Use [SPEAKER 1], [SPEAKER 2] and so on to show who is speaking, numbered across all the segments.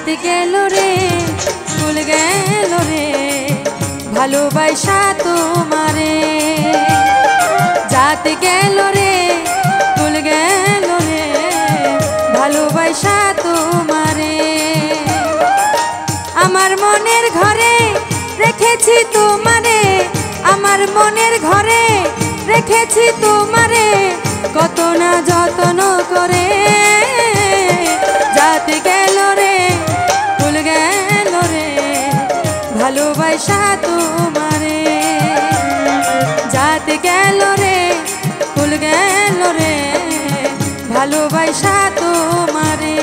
[SPEAKER 1] जात गेल रे भूल गेल रे भालोबासा तुम्हारे जात गेल रे भूल गेल रे भालोबासा तुम्हारे आमार मनेर घरे रेखेछि तुम्हारे आमार मनेर घरे रेखेछि तुम्हारे कत ना जतन करे जात गेल रे भूल गेल रे भालोबासा तुम्हारे जात गेल रे भूल गेल रे भालोबासा तुम्हारे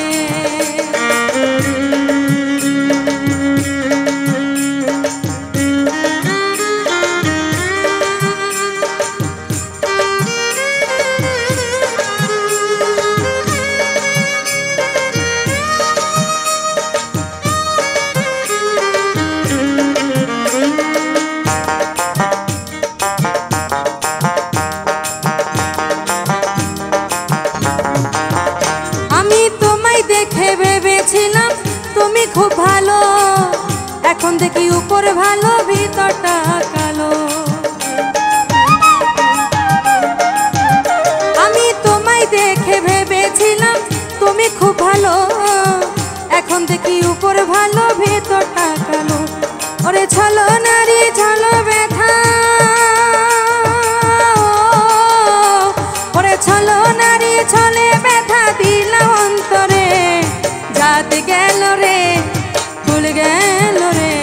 [SPEAKER 1] তুমি খুব ভালো এখন দেখি উপর ভালো ভিতরটা কালো আমি তোমায় দেখে ভেবেছিলাম তুমি খুব ভালো এখন দেখি উপর ভালো ভিতরটা কালো ওরে ছলো নারী ছলো ব্যথা ওরে ছলো নারী ছলে ব্যথা দিলাম অন্তরে जात गेल रे भूल गेल रे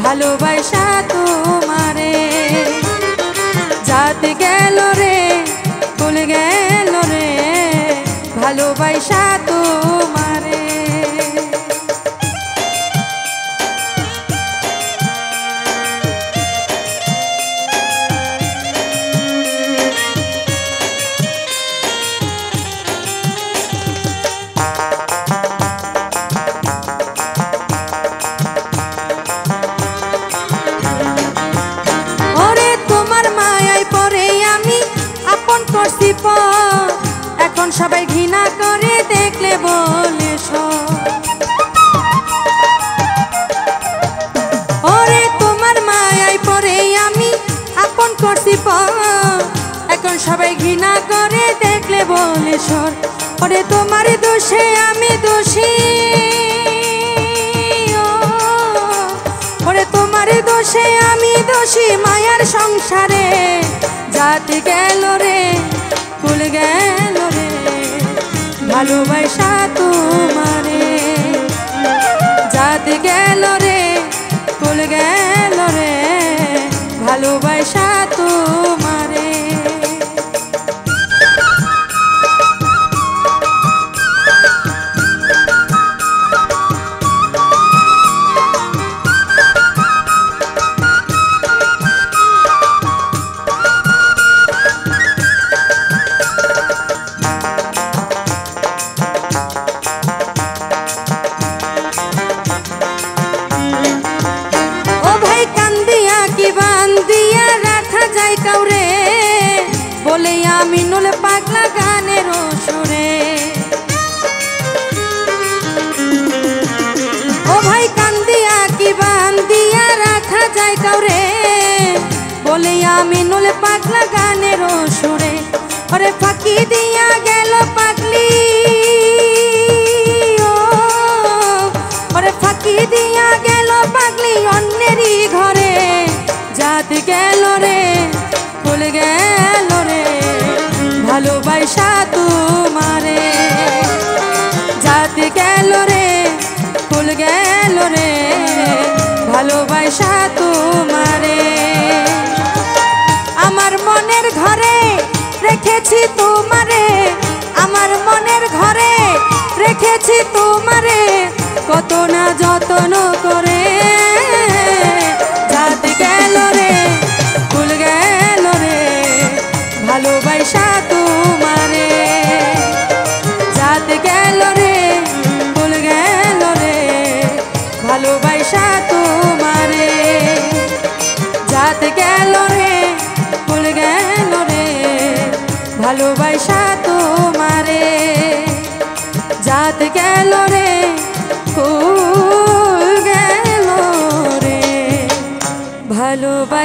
[SPEAKER 1] भालोबासा तुम्हारे जात गेल रे भूल गेल रे भालोबासा तुम्हारे এখন সবাই ঘৃণা করে দেখলে বলে ওরে তোমার মায়ায় পড়ে আমি আপন করছি এখন সবাই ঘৃণা করে দেখলে বলে সর ওরে তোমার দোষে আমি দোষী ওরে তোমার দোষে আমি দোষী মায়ার সংসারে जात गेल रे भूल गेल रे भालोबासा तुम्हारे जात गेल रे भूल गेल रे भालोबासा तुम्हारे बोले आमिनुल पागला गानेर सुरे ओ भाई कांदिया की बांधिया रखा जाए काउरे बोले आमिनुल पागला गानेर सुरे अरे फाकी दिया गेल पागली अरे फाकी दिया गेल पागली अन्नेरी घरे जात गेल रे भूल गेल रे भालोबासा तुम्हारे जात गेल रे भूल गेल रे भालोबासा तुम्हारे आमार मनेर घरे रेखेछि तुम्हारे आमार मनेर घरे रेखेछि तुम्हारे कत ना जतन करे जात गेल रे भूल गेल रे भालोबासा तुम्हारे जात गेल रे भूल गेल रे भालोबासा तुम्हारे जात गेल रे भूल गेल रे भालोबासा तुम्हारे जात गेल रे।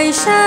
[SPEAKER 1] আইসা